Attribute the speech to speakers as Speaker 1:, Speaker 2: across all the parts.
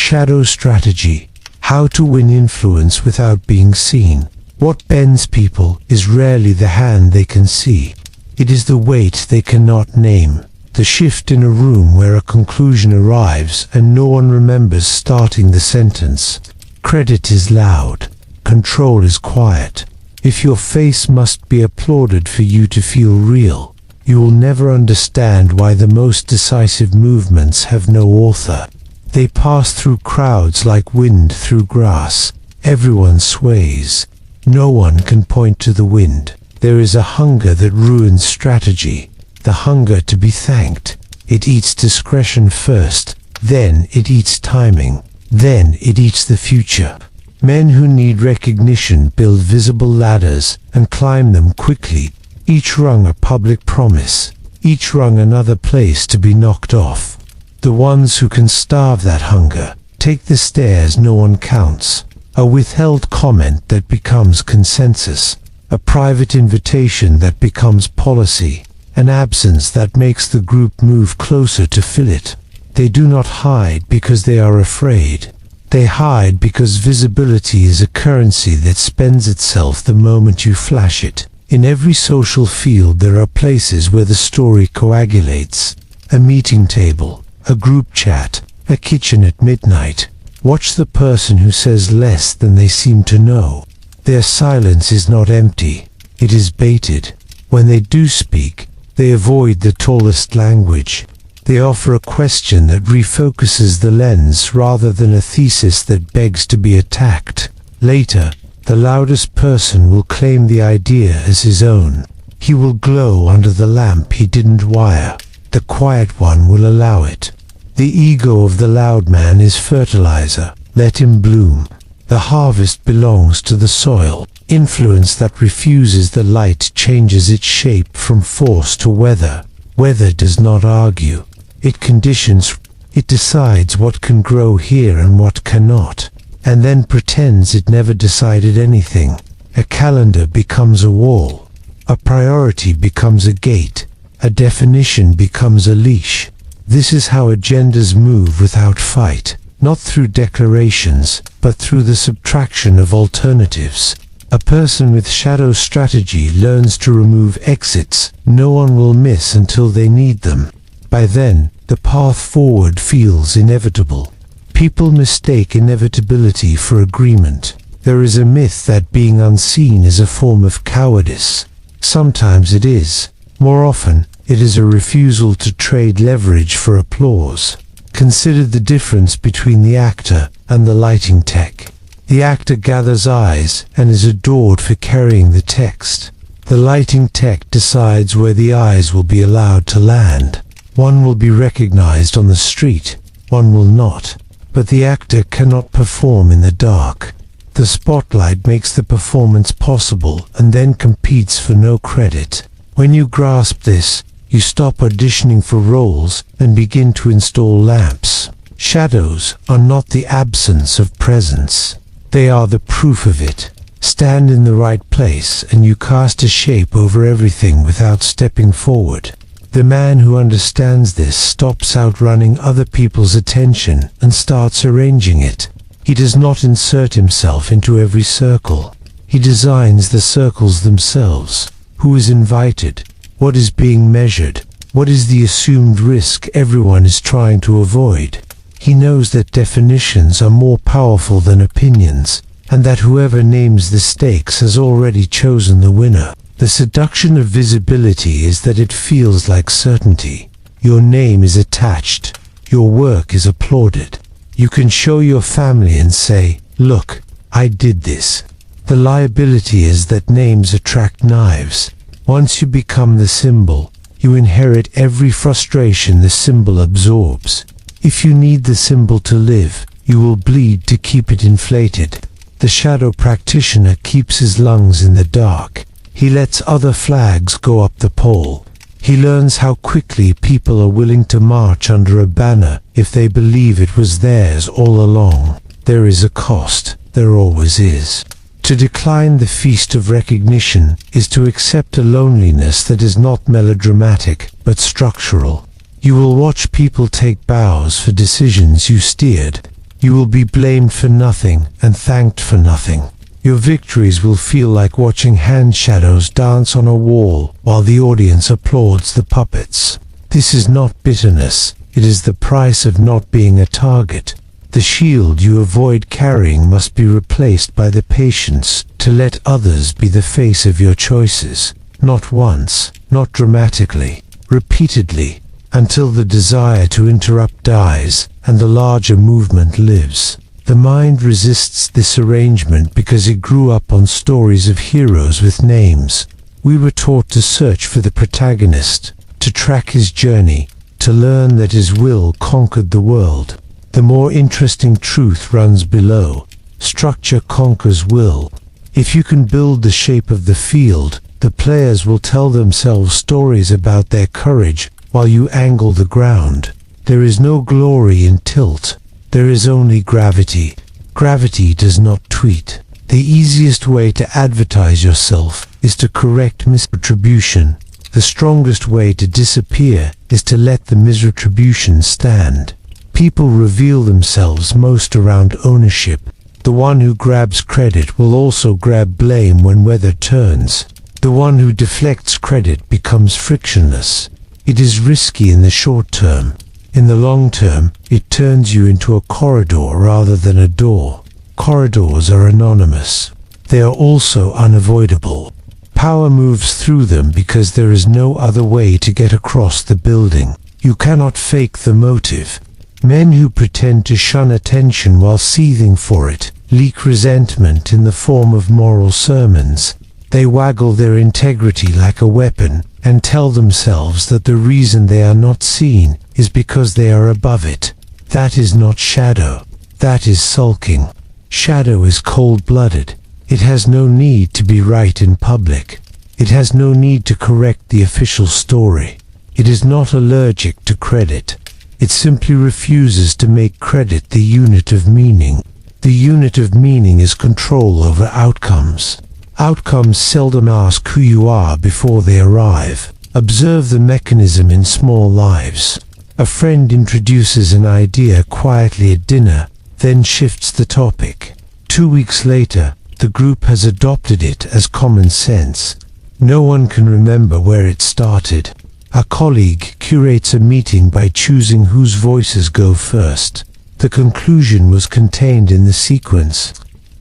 Speaker 1: Shadow strategy. How to win influence without being seen. What bends people is rarely the hand they can see. It is the weight they cannot name. The shift in a room where a conclusion arrives and no one remembers starting the sentence. Credit is loud. Control is quiet. If your face must be applauded for you to feel real, you will never understand why the most decisive movements have no author. They pass through crowds like wind through grass. Everyone sways. No one can point to the wind. There is a hunger that ruins strategy. The hunger to be thanked. It eats discretion first, then it eats timing, then it eats the future. Men who need recognition build visible ladders and climb them quickly, each rung a public promise, each rung another place to be knocked off. The ones who can starve that hunger take the stairs no one counts, a withheld comment that becomes consensus, a private invitation that becomes policy, an absence that makes the group move closer to fill it. They do not hide because they are afraid. They hide because visibility is a currency that spends itself the moment you flash it. In every social field there are places where the story coagulates. A meeting table, a group chat, a kitchen at midnight. Watch the person who says less than they seem to know. Their silence is not empty, it is baited. When they do speak, they avoid the tallest language. They offer a question that refocuses the lens rather than a thesis that begs to be attacked. Later, the loudest person will claim the idea as his own. He will glow under the lamp he didn't wire. The quiet one will allow it. The ego of the loud man is fertilizer. Let him bloom. The harvest belongs to the soil. Influence that refuses the light changes its shape from force to weather. Weather does not argue. It conditions. It decides what can grow here and what cannot, and then pretends it never decided anything. A calendar becomes a wall. A priority becomes a gate. A definition becomes a leash. This is how agendas move without fight, not through declarations, but through the subtraction of alternatives. A person with shadow strategy learns to remove exits no one will miss until they need them. By then, the path forward feels inevitable. People mistake inevitability for agreement. There is a myth that being unseen is a form of cowardice. Sometimes it is. More often, it is a refusal to trade leverage for applause. Consider the difference between the actor and the lighting tech. The actor gathers eyes and is adored for carrying the text. The lighting tech decides where the eyes will be allowed to land. One will be recognized on the street, one will not. But the actor cannot perform in the dark. The spotlight makes the performance possible and then competes for no credit. When you grasp this, you stop auditioning for roles and begin to install lamps. Shadows are not the absence of presence. They are the proof of it. Stand in the right place and you cast a shape over everything without stepping forward. The man who understands this stops outrunning other people's attention and starts arranging it. He does not insert himself into every circle. He designs the circles themselves. Who is invited? What is being measured? What is the assumed risk everyone is trying to avoid? He knows that definitions are more powerful than opinions, and that whoever names the stakes has already chosen the winner. The seduction of visibility is that it feels like certainty. Your name is attached. Your work is applauded. You can show your family and say, "Look, I did this." The liability is that names attract knives. Once you become the symbol, you inherit every frustration the symbol absorbs. If you need the symbol to live, you will bleed to keep it inflated. The shadow practitioner keeps his lungs in the dark. He lets other flags go up the pole. He learns how quickly people are willing to march under a banner if they believe it was theirs all along. There is a cost. There always is. To decline the feast of recognition is to accept a loneliness that is not melodramatic, but structural. You will watch people take bows for decisions you steered. You will be blamed for nothing and thanked for nothing. Your victories will feel like watching hand shadows dance on a wall while the audience applauds the puppets. This is not bitterness, it is the price of not being a target. The shield you avoid carrying must be replaced by the patience to let others be the face of your choices. Not once, not dramatically, repeatedly, until the desire to interrupt dies and the larger movement lives. The mind resists this arrangement because it grew up on stories of heroes with names. We were taught to search for the protagonist, to track his journey, to learn that his will conquered the world. The more interesting truth runs below. Structure conquers will. If you can build the shape of the field, the players will tell themselves stories about their courage while you angle the ground. There is no glory in tilt. There is only gravity. Gravity does not tweet. The easiest way to advertise yourself is to correct misattribution. The strongest way to disappear is to let the misattribution stand. People reveal themselves most around ownership. The one who grabs credit will also grab blame when weather turns. The one who deflects credit becomes frictionless. It is risky in the short term. In the long term, it turns you into a corridor rather than a door. Corridors are anonymous. They are also unavoidable. Power moves through them because there is no other way to get across the building. You cannot fake the motive. Men who pretend to shun attention while seething for it leak resentment in the form of moral sermons. They waggle their integrity like a weapon and tell themselves that the reason they are not seen is because they are above it. That is not shadow. That is sulking. Shadow is cold-blooded. It has no need to be right in public. It has no need to correct the official story. It is not allergic to credit. It simply refuses to make credit the unit of meaning. The unit of meaning is control over outcomes. Outcomes seldom ask who you are before they arrive. Observe the mechanism in small lives. A friend introduces an idea quietly at dinner, then shifts the topic. 2 weeks later, the group has adopted it as common sense. No one can remember where it started. A colleague curates a meeting by choosing whose voices go first. The conclusion was contained in the sequence.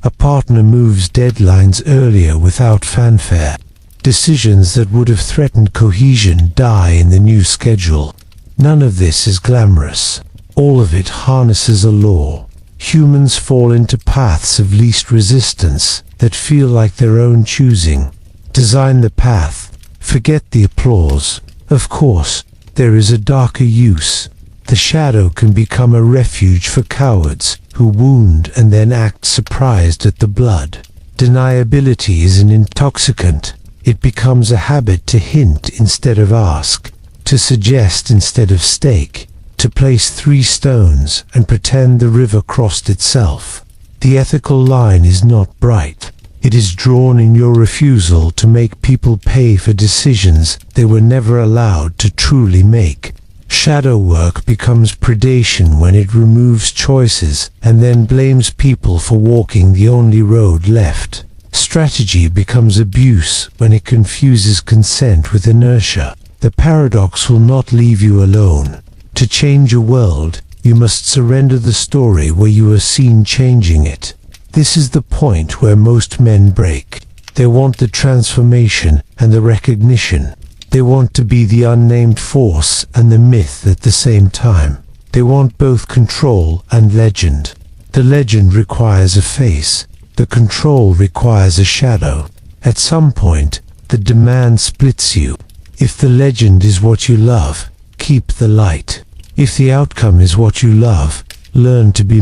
Speaker 1: A partner moves deadlines earlier without fanfare. Decisions that would have threatened cohesion die in the new schedule. None of this is glamorous. All of it harnesses a law. Humans fall into paths of least resistance that feel like their own choosing. Design the path. Forget the applause. Of course, there is a darker use. The shadow can become a refuge for cowards who wound and then act surprised at the blood. Deniability is an intoxicant. It becomes a habit to hint instead of ask, to suggest instead of stake, to place 3 stones and pretend the river crossed itself. The ethical line is not bright. It is drawn in your refusal to make people pay for decisions they were never allowed to truly make. Shadow work becomes predation when it removes choices and then blames people for walking the only road left. Strategy becomes abuse when it confuses consent with inertia. The paradox will not leave you alone. To change a world, you must surrender the story where you are seen changing it. This is the point where most men break. They want the transformation and the recognition. They want to be the unnamed force and the myth at the same time. They want both control and legend. The legend requires a face. The control requires a shadow. At some point, the demand splits you. If the legend is what you love, keep the light. If the outcome is what you love, learn to be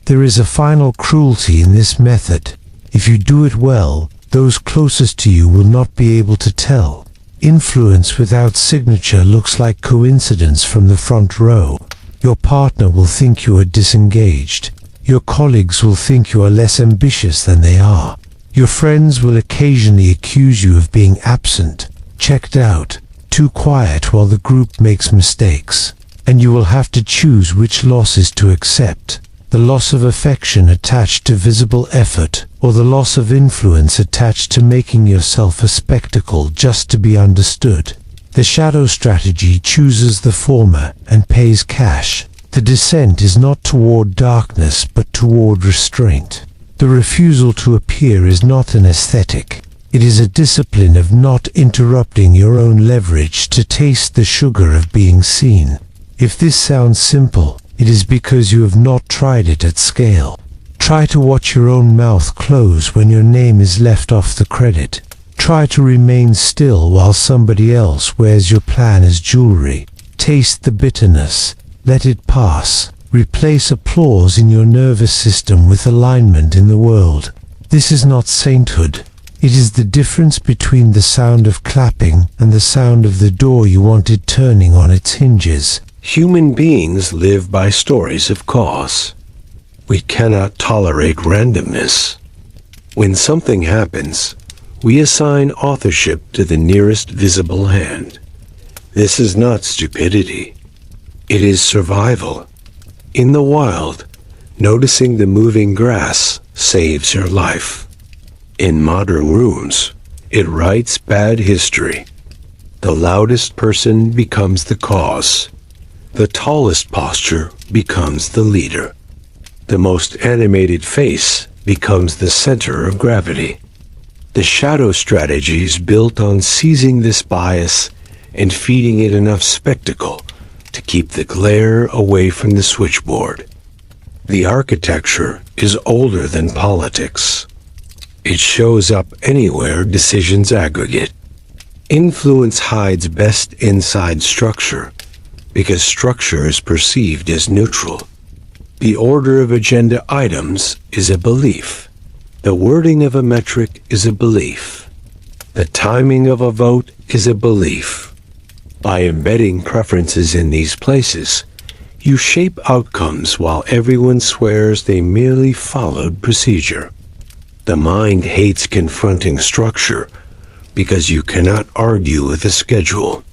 Speaker 1: There is a final cruelty in this method. If you do it well, those closest to you will not be able to tell. Influence without signature looks like coincidence from the front row. Your partner will think you are disengaged. Your colleagues will think you are less ambitious than they are. Your friends will occasionally accuse you of being absent, checked out, too quiet while the group makes mistakes. And you will have to choose which losses to accept. the loss of affection attached to visible effort, or the loss of influence attached to making yourself a spectacle just to be understood. The shadow strategy chooses the former and pays cash. The descent is not toward darkness but toward restraint. The refusal to appear is not an aesthetic. It is a discipline of not interrupting your own leverage to taste the sugar of being seen. If this sounds simple, it is because you have not tried it at scale. Try to watch your own mouth close when your name is left off the credit. Try to remain still while somebody else wears your plan as jewelry. Taste the bitterness. Let it pass. Replace applause in your nervous system with alignment in the world. This is not sainthood. It is the difference between the sound of clapping and the sound of the door you wanted turning on its hinges.
Speaker 2: Human beings live by stories of cause. We cannot tolerate randomness. When something happens, we assign authorship to the nearest visible hand. This is not stupidity. It is survival. In the wild, noticing the moving grass saves your life. In modern rooms, it writes bad history. The loudest person becomes the cause. The tallest posture becomes the leader. The most animated face becomes the center of gravity. The shadow strategy is built on seizing this bias and feeding it enough spectacle to keep the glare away from the switchboard. The architecture is older than politics. It shows up anywhere decisions aggregate. Influence hides best inside structure, because structure is perceived as neutral. The order of agenda items is a belief. The wording of a metric is a belief. The timing of a vote is a belief. By embedding preferences in these places, you shape outcomes while everyone swears they merely followed procedure. The mind hates confronting structure because you cannot argue with a schedule.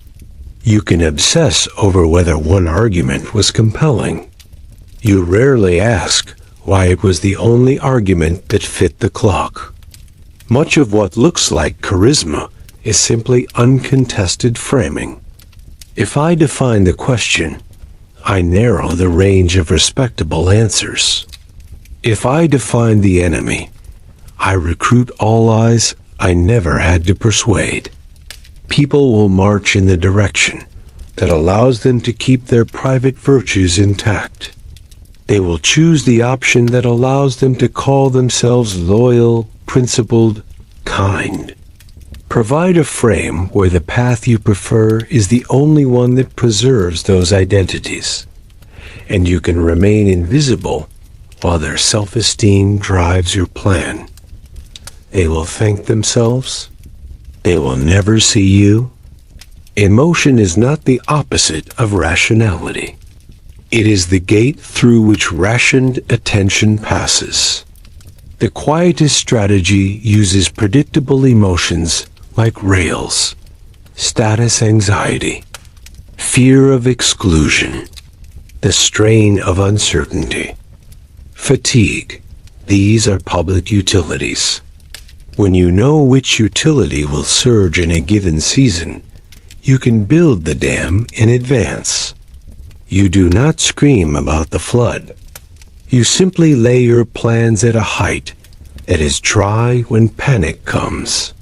Speaker 2: You can obsess over whether one argument was compelling. You rarely ask why it was the only argument that fit the clock. Much of what looks like charisma is simply uncontested framing. If I define the question, I narrow the range of respectable answers. If I define the enemy, I recruit all eyes I never had to persuade. People will march in the direction that allows them to keep their private virtues intact. They will choose the option that allows them to call themselves loyal, principled, kind. Provide a frame where the path you prefer is the only one that preserves those identities, and you can remain invisible while their self-esteem drives your plan. They will thank themselves. They will never see you. Emotion is not the opposite of rationality. It is the gate through which rationed attention passes. The quietest strategy uses predictable emotions like rails, status anxiety, fear of exclusion, the strain of uncertainty, fatigue. These are public utilities. When you know which utility will surge in a given season, you can build the dam in advance. You do not scream about the flood. You simply lay your plans at a height that is dry when panic comes.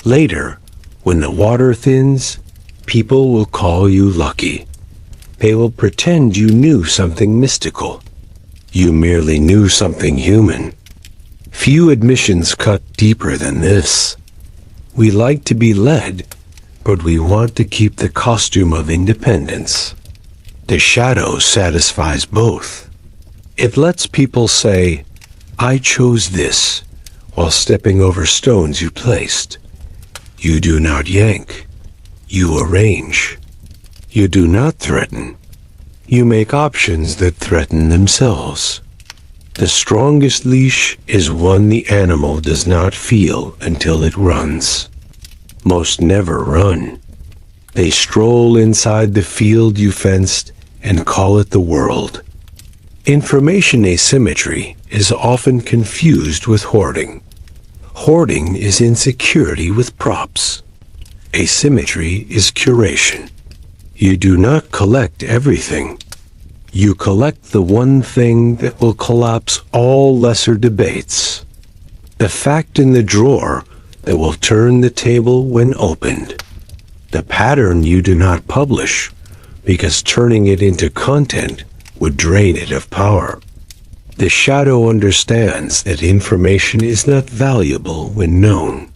Speaker 2: Later, when the water thins, people will call you lucky. They will pretend you knew something mystical. You merely knew something human. Few admissions cut deeper than this. We like to be led, but we want to keep the costume of independence. The shadow satisfies both. It lets people say, I chose this, while stepping over stones you placed. You do not yank. You arrange. You do not threaten. You make options that threaten themselves. The strongest leash is one the animal does not feel until it runs. Most never run. They stroll inside the field you fenced and call it the world. Information asymmetry is often confused with hoarding. Hoarding is insecurity with props. Asymmetry is curation. You do not collect everything. You collect the one thing that will collapse all lesser debates. The fact in the drawer that will turn the table when opened. The pattern you do not publish, because turning it into content would drain it of power. The shadow understands that information is not valuable when known.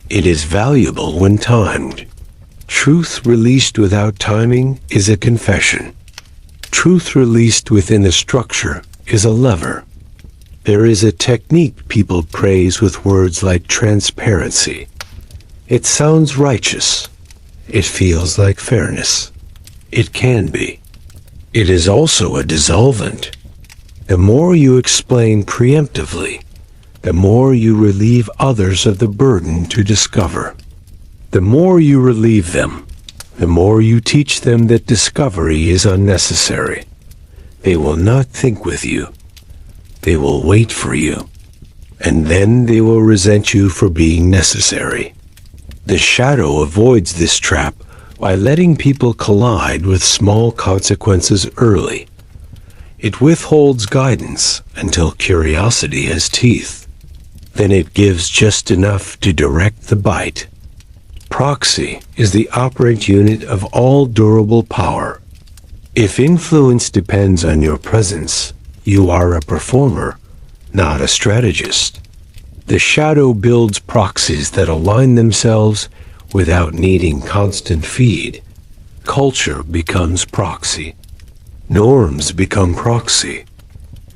Speaker 2: It is valuable when timed. Truth released without timing is a confession. Truth released within a structure is a lever. There is a technique people praise with words like transparency. It sounds righteous. It feels like fairness. It can be. It is also a dissolvent. The more you explain preemptively, the more you relieve others of the burden to discover. The more you relieve them, the more you teach them that discovery is unnecessary. They will not think with you. They will wait for you. And then they will resent you for being necessary. The shadow avoids this trap by letting people collide with small consequences early. It withholds guidance until curiosity has teeth. Then it gives just enough to direct the bite. Proxy is the operant unit of all durable power. If influence depends on your presence, you are a performer, not a strategist. The shadow builds proxies that align themselves without needing constant feed. Culture becomes proxy. Norms become proxy.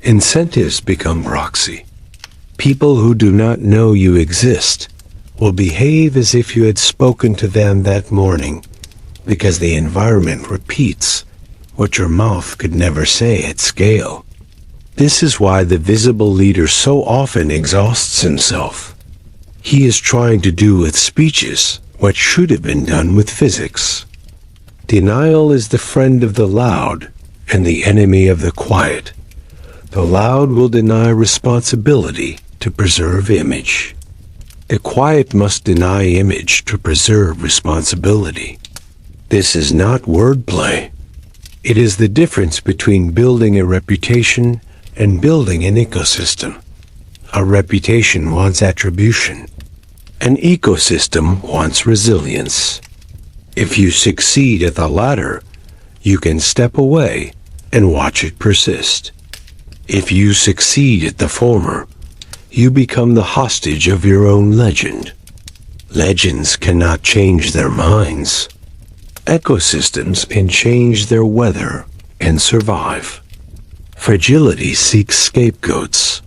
Speaker 2: Incentives become proxy. People who do not know you exist will behave as if you had spoken to them that morning, because the environment repeats what your mouth could never say at scale. This is why the visible leader so often exhausts himself. He is trying to do with speeches what should have been done with physics. Denial is the friend of the loud and the enemy of the quiet. The loud will deny responsibility to preserve image. The quiet must deny image to preserve responsibility. This is not wordplay. It is the difference between building a reputation and building an ecosystem. A reputation wants attribution. An ecosystem wants resilience. If you succeed at the latter, you can step away and watch it persist. If you succeed at the former, you become the hostage of your own legend. Legends cannot change their minds. Ecosystems can change their weather and survive. Fragility seeks scapegoats.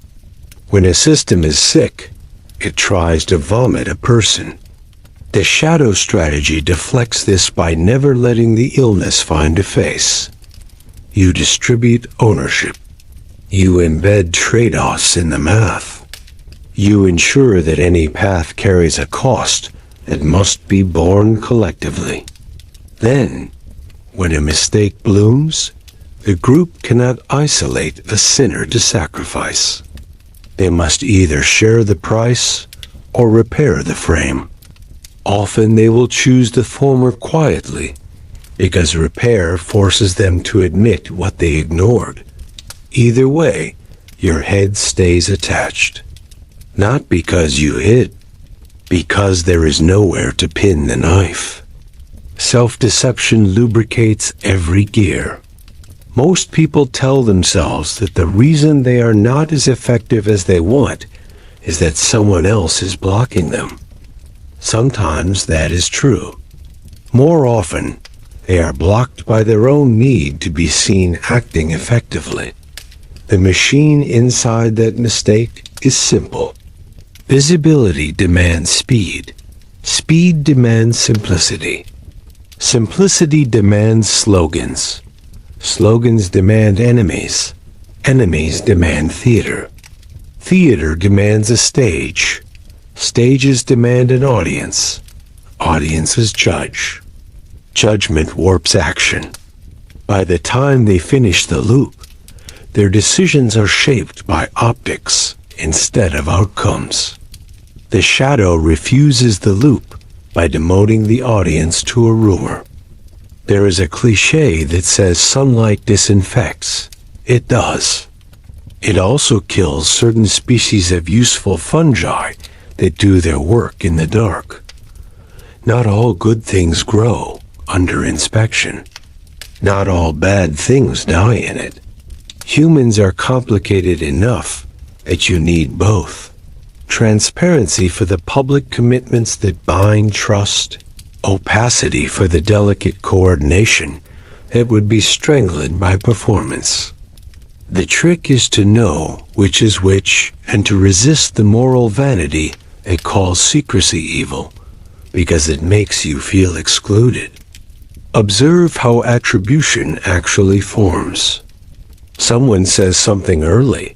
Speaker 2: When a system is sick, it tries to vomit a person. The shadow strategy deflects this by never letting the illness find a face. You distribute ownership. You embed trade-offs in the math. You ensure that any path carries a cost that must be borne collectively. Then, when a mistake blooms, the group cannot isolate a sinner to sacrifice. They must either share the price or repair the frame. Often they will choose the former quietly, because repair forces them to admit what they ignored. Either way, your head stays attached. Not because you hid, because there is nowhere to pin the knife. Self-deception lubricates every gear. Most people tell themselves that the reason they are not as effective as they want is that someone else is blocking them. Sometimes that is true. More often, they are blocked by their own need to be seen acting effectively. The machine inside that mistake is simple. Visibility demands speed. Speed demands simplicity. Simplicity demands slogans. Slogans demand enemies. Enemies demand theater. Theater demands a stage. Stages demand an audience. Audiences judge. Judgment warps action. By the time they finish the loop, Their decisions are shaped by optics instead of outcomes. The shadow refuses the loop by demoting the audience to a rumor. There is a cliché that says sunlight disinfects. It does. It also kills certain species of useful fungi that do their work in the dark. Not all good things grow under inspection. Not all bad things die in it. Humans are complicated enough that you need both. Transparency for the public commitments that bind trust, opacity for the delicate coordination that would be strangled by performance. The trick is to know which is which and to resist the moral vanity that calls secrecy evil, because it makes you feel excluded. Observe how attribution actually forms. Someone says something early.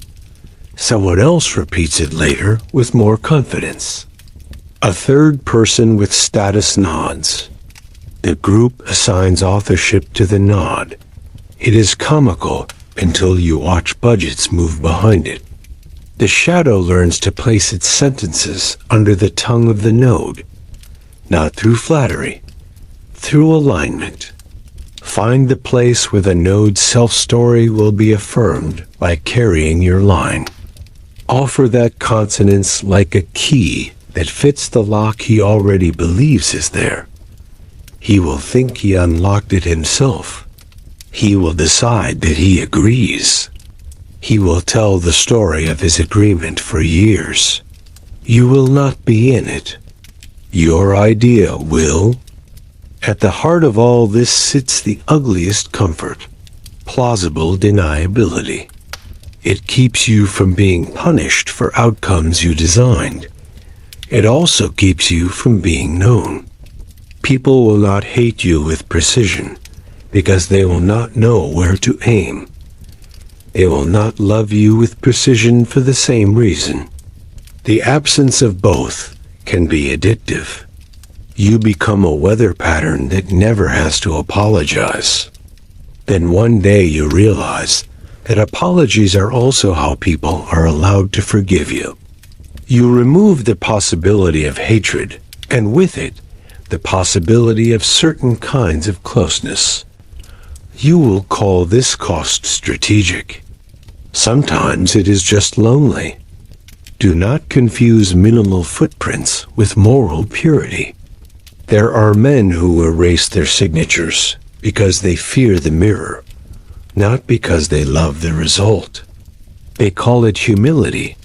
Speaker 2: Someone else repeats it later with more confidence. A third person with status nods. The group assigns authorship to the nod. It is comical until you watch budgets move behind it. The shadow learns to place its sentences under the tongue of the node, not through flattery, through alignment. Find the place where the node's self-story will be affirmed by carrying your line. Offer that consonance like a key that fits the lock he already believes is there. He will think he unlocked it himself. He will decide that he agrees. He will tell the story of his agreement for years. You will not be in it. Your idea will. At the heart of all this sits the ugliest comfort, plausible deniability. It keeps you from being punished for outcomes you designed. It also keeps you from being known. People will not hate you with precision because they will not know where to aim. They will not love you with precision for the same reason. The absence of both can be addictive. You become a weather pattern that never has to apologize. Then one day you realize that apologies are also how people are allowed to forgive you. You remove the possibility of hatred, and with it, the possibility of certain kinds of closeness. You will call this cost strategic. Sometimes it is just lonely. Do not confuse minimal footprints with moral purity. There are men who erase their signatures because they fear the mirror, not because they love the result. They call it humility,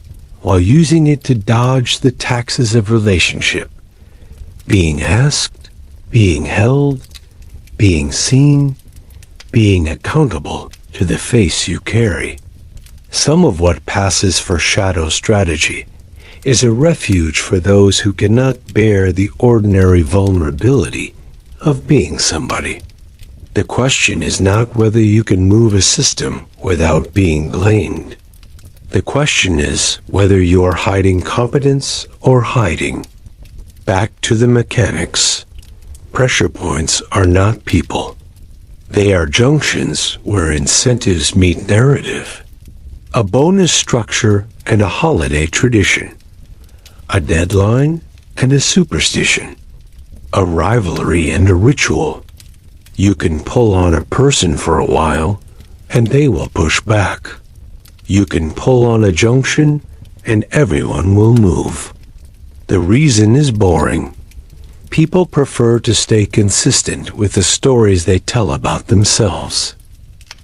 Speaker 2: while using it to dodge the taxes of relationship. Being asked, being held, being seen, being accountable to the face you carry. Some of what passes for shadow strategy is a refuge for those who cannot bear the ordinary vulnerability of being somebody. The question is not whether you can move a system without being blamed. The question is whether you are hiding competence or hiding. Back to the mechanics. Pressure points are not people. They are junctions where incentives meet narrative. A bonus structure and a holiday tradition. A deadline and a superstition. A rivalry and a ritual. You can pull on a person for a while, and they will push back. You can pull on a junction, and everyone will move. The reason is boring. People prefer to stay consistent with the stories they tell about themselves.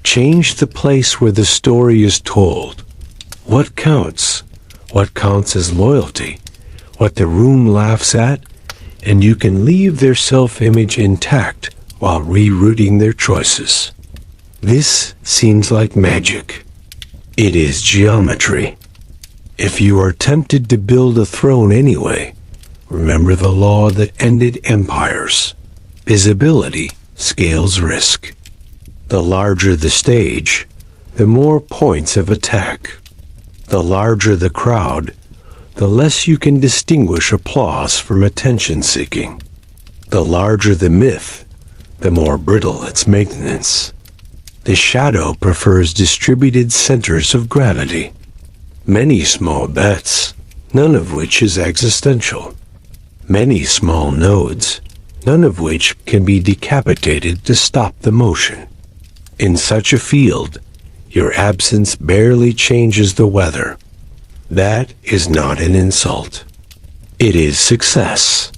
Speaker 2: Change the place where the story is told. What counts? What counts as loyalty? What the room laughs at? And you can leave their self-image intact while rerouting their choices. This seems like magic. It is geometry. If you are tempted to build a throne anyway, remember the law that ended empires. Visibility scales risk. The larger the stage, the more points of attack. The larger the crowd, the less you can distinguish applause from attention-seeking. The larger the myth, the more brittle its maintenance. The shadow prefers distributed centers of gravity. Many small bets, none of which is existential. Many small nodes, none of which can be decapitated to stop the motion. In such a field, your absence barely changes the weather. That is not an insult. It is success.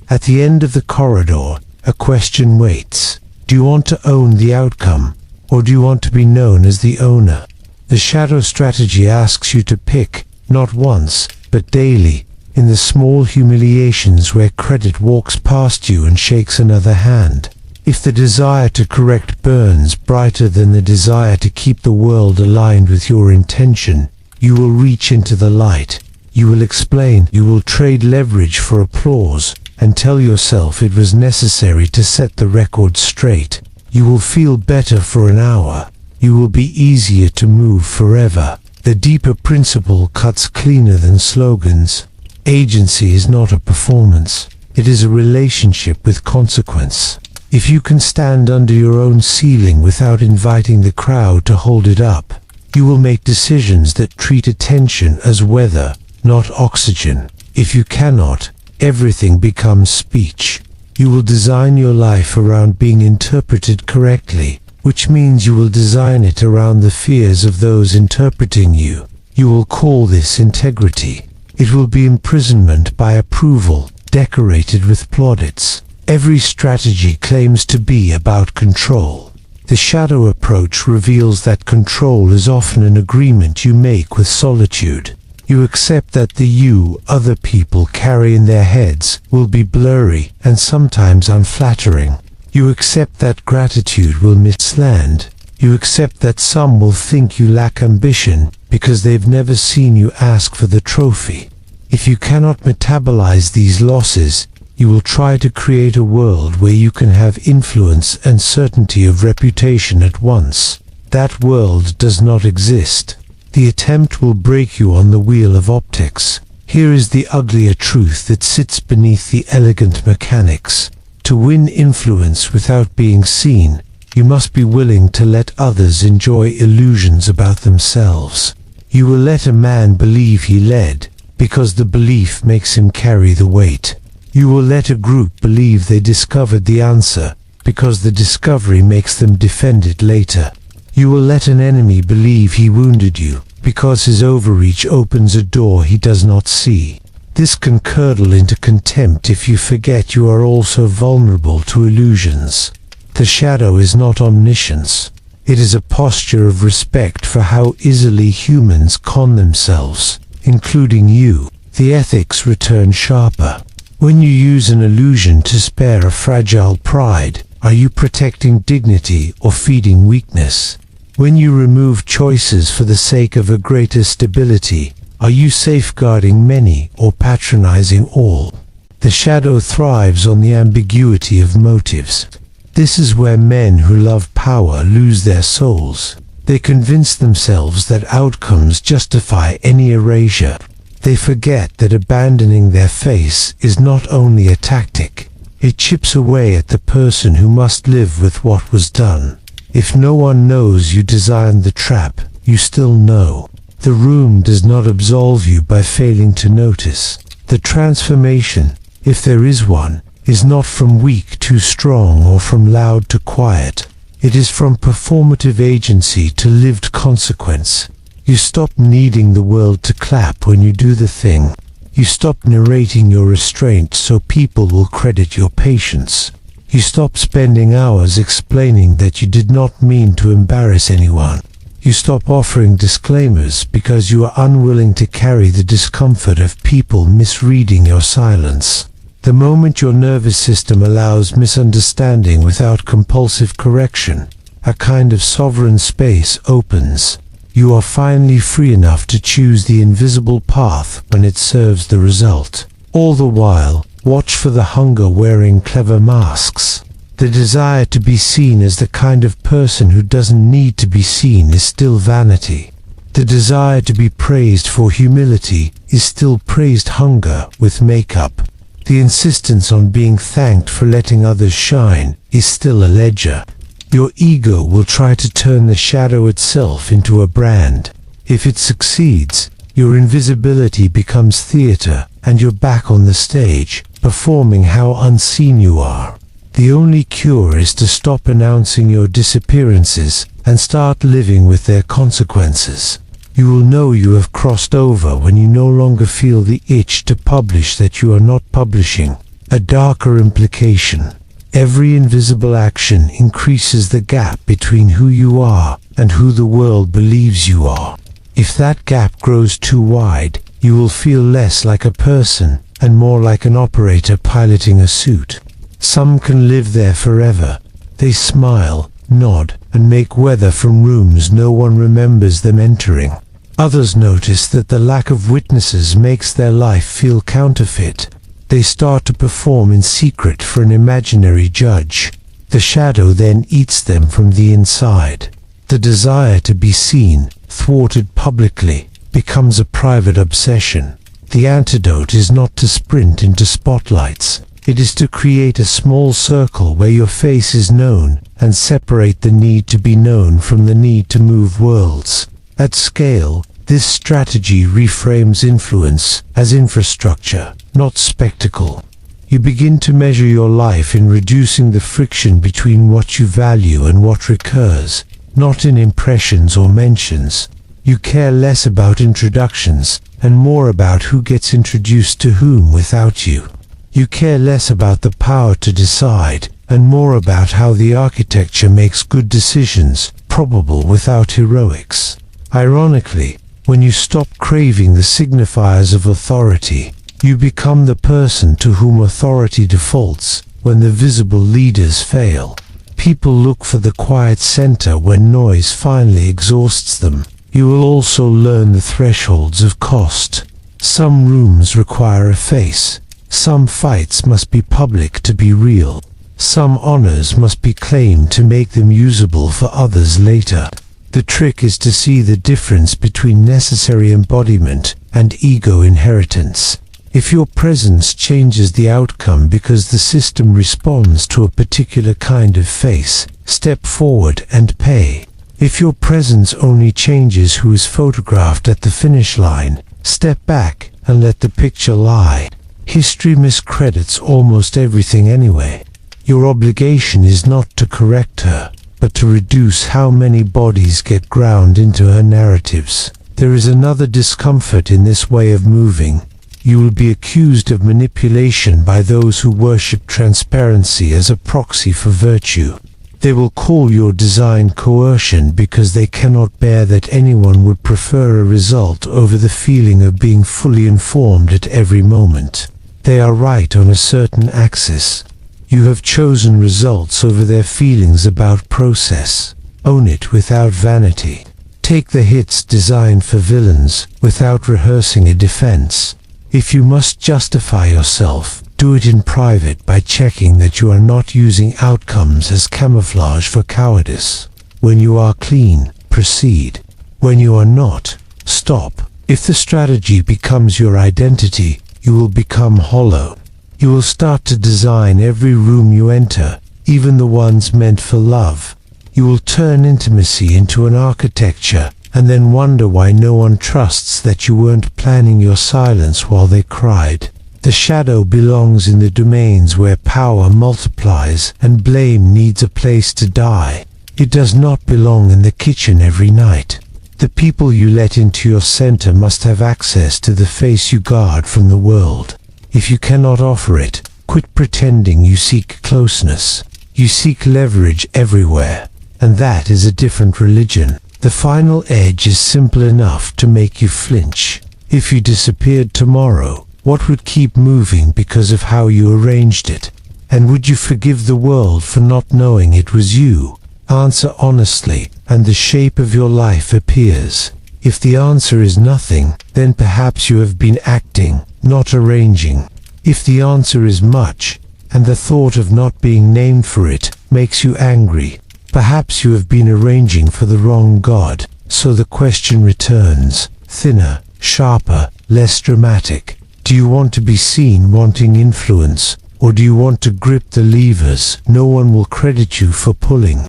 Speaker 1: At the end of the corridor, a question waits. Do you want to own the outcome, or do you want to be known as the owner? The shadow strategy asks you to pick, not once, but daily, in the small humiliations where credit walks past you and shakes another hand. If the desire to correct burns brighter than the desire to keep the world aligned with your intention, you will reach into the light. You will explain, you will trade leverage for applause, and tell yourself it was necessary to set the record straight. You will feel better for an hour. You will be easier to move forever. The deeper principle cuts cleaner than slogans. Agency is not a performance. It is a relationship with consequence. If you can stand under your own ceiling without inviting the crowd to hold it up, you will make decisions that treat attention as weather, not oxygen. If you cannot, everything becomes speech. You will design your life around being interpreted correctly, which means you will design it around the fears of those interpreting you. You will call this integrity. It will be imprisonment by approval, decorated with plaudits. Every strategy claims to be about control. The shadow approach reveals that control is often an agreement you make with solitude. You accept that the you other people carry in their heads will be blurry and sometimes unflattering. You accept that gratitude will misland. You accept that some will think you lack ambition because they've never seen you ask for the trophy. If you cannot metabolize these losses, you will try to create a world where you can have influence and certainty of reputation at once. That world does not exist. The attempt will break you on the wheel of optics. Here is the uglier truth that sits beneath the elegant mechanics. To win influence without being seen, you must be willing to let others enjoy illusions about themselves. You will let a man believe he led, because the belief makes him carry the weight. You will let a group believe they discovered the answer, because the discovery makes them defend it later. You will let an enemy believe he wounded you, because his overreach opens a door he does not see. This can curdle into contempt if you forget you are also vulnerable to illusions. The shadow is not omniscience. It is a posture of respect for how easily humans con themselves, including you. The ethics return sharper. When you use an illusion to spare a fragile pride, are you protecting dignity or feeding weakness? When you remove choices for the sake of a greater stability, are you safeguarding many or patronizing all? The shadow thrives on the ambiguity of motives. This is where men who love power lose their souls. They convince themselves that outcomes justify any erasure. They forget that abandoning their face is not only a tactic. It chips away at the person who must live with what was done. If no one knows you designed the trap, you still know. The room does not absolve you by failing to notice. The transformation, if there is one, is not from weak to strong or from loud to quiet. It is from performative agency to lived consequence. You stop needing the world to clap when you do the thing. You stop narrating your restraint so people will credit your patience. You stop spending hours explaining that you did not mean to embarrass anyone. You stop offering disclaimers because you are unwilling to carry the discomfort of people misreading your silence. The moment your nervous system allows misunderstanding without compulsive correction, a kind of sovereign space opens. You are finally free enough to choose the invisible path when it serves the result. All the while, watch for the hunger wearing clever masks. The desire to be seen as the kind of person who doesn't need to be seen is still vanity. The desire to be praised for humility is still praised hunger with makeup. The insistence on being thanked for letting others shine is still a ledger. Your ego will try to turn the shadow itself into a brand. If it succeeds, your invisibility becomes theater, and you're back on the stage, performing how unseen you are. The only cure is to stop announcing your disappearances and start living with their consequences. You will know you have crossed over when you no longer feel the itch to publish that you are not publishing. A darker implication. Every invisible action increases the gap between who you are and who the world believes you are. If that gap grows too wide, you will feel less like a person and more like an operator piloting a suit. Some can live there forever. They smile, nod, and make weather from rooms no one remembers them entering. Others notice that the lack of witnesses makes their life feel counterfeit. They start to perform in secret for an imaginary judge. The shadow then eats them from the inside. The desire to be seen, thwarted publicly, becomes a private obsession. The antidote is not to sprint into spotlights. It is to create a small circle where your face is known and separate the need to be known from the need to move worlds. At scale, this strategy reframes influence as infrastructure, not spectacle. You begin to measure your life in reducing the friction between what you value and what recurs, not in impressions or mentions. You care less about introductions and more about who gets introduced to whom without you. You care less about the power to decide and more about how the architecture makes good decisions, probable without heroics. Ironically, when you stop craving the signifiers of authority, you become the person to whom authority defaults when the visible leaders fail. People look for the quiet center when noise finally exhausts them. You will also learn the thresholds of cost. Some rooms require a face. Some fights must be public to be real. Some honors must be claimed to make them usable for others later. The trick is to see the difference between necessary embodiment and ego inheritance. If your presence changes the outcome because the system responds to a particular kind of face, step forward and pay. If your presence only changes who is photographed at the finish line, step back and let the picture lie. History miscredits almost everything anyway. Your obligation is not to correct her, but to reduce how many bodies get ground into her narratives. There is another discomfort in this way of moving. You will be accused of manipulation by those who worship transparency as a proxy for virtue. They will call your design coercion because they cannot bear that anyone would prefer a result over the feeling of being fully informed at every moment. They are right on a certain axis. You have chosen results over their feelings about process. Own it without vanity. Take the hits designed for villains without rehearsing a defense. If you must justify yourself, do it in private by checking that you are not using outcomes as camouflage for cowardice. When you are clean, proceed. When you are not, stop. If the strategy becomes your identity, you will become hollow. You will start to design every room you enter, even the ones meant for love. You will turn intimacy into an architecture, and then wonder why no one trusts that you weren't planning your silence while they cried. The shadow belongs in the domains where power multiplies and blame needs a place to die. It does not belong in the kitchen every night. The people you let into your center must have access to the face you guard from the world. If you cannot offer it, quit pretending you seek closeness. You seek leverage everywhere, and that is a different religion. The final edge is simple enough to make you flinch. If you disappeared tomorrow, what would keep moving because of how you arranged it? And would you forgive the world for not knowing it was you? Answer honestly, and the shape of your life appears. If the answer is nothing, then perhaps you have been acting, not arranging. If the answer is much, and the thought of not being named for it makes you angry, perhaps you have been arranging for the wrong God. So the question returns, thinner, sharper, less dramatic. Do you want to be seen wanting influence, or do you want to grip the levers no one will credit you for pulling?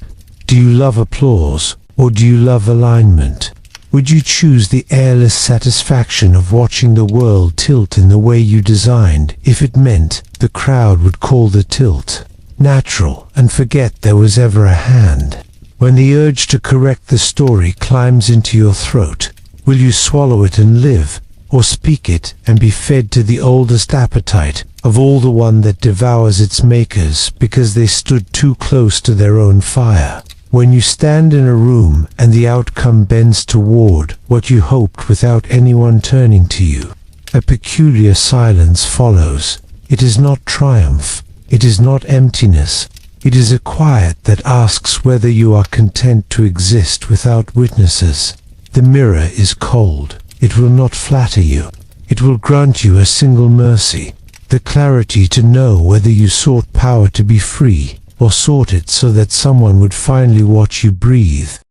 Speaker 1: Do you love applause, or do you love alignment? Would you choose the airless satisfaction of watching the world tilt in the way you designed if it meant the crowd would call the tilt natural and forget there was ever a hand? When the urge to correct the story climbs into your throat, will you swallow it and live, or speak it and be fed to the oldest appetite of all, the one that devours its makers because they stood too close to their own fire? When you stand in a room and the outcome bends toward what you hoped without anyone turning to you, a peculiar silence follows. It is not triumph, it is not emptiness, it is a quiet that asks whether you are content to exist without witnesses. The mirror is cold. It will not flatter you. It will grant you a single mercy, the clarity to know whether you sought power to be free, or sought it so that someone would finally watch you breathe.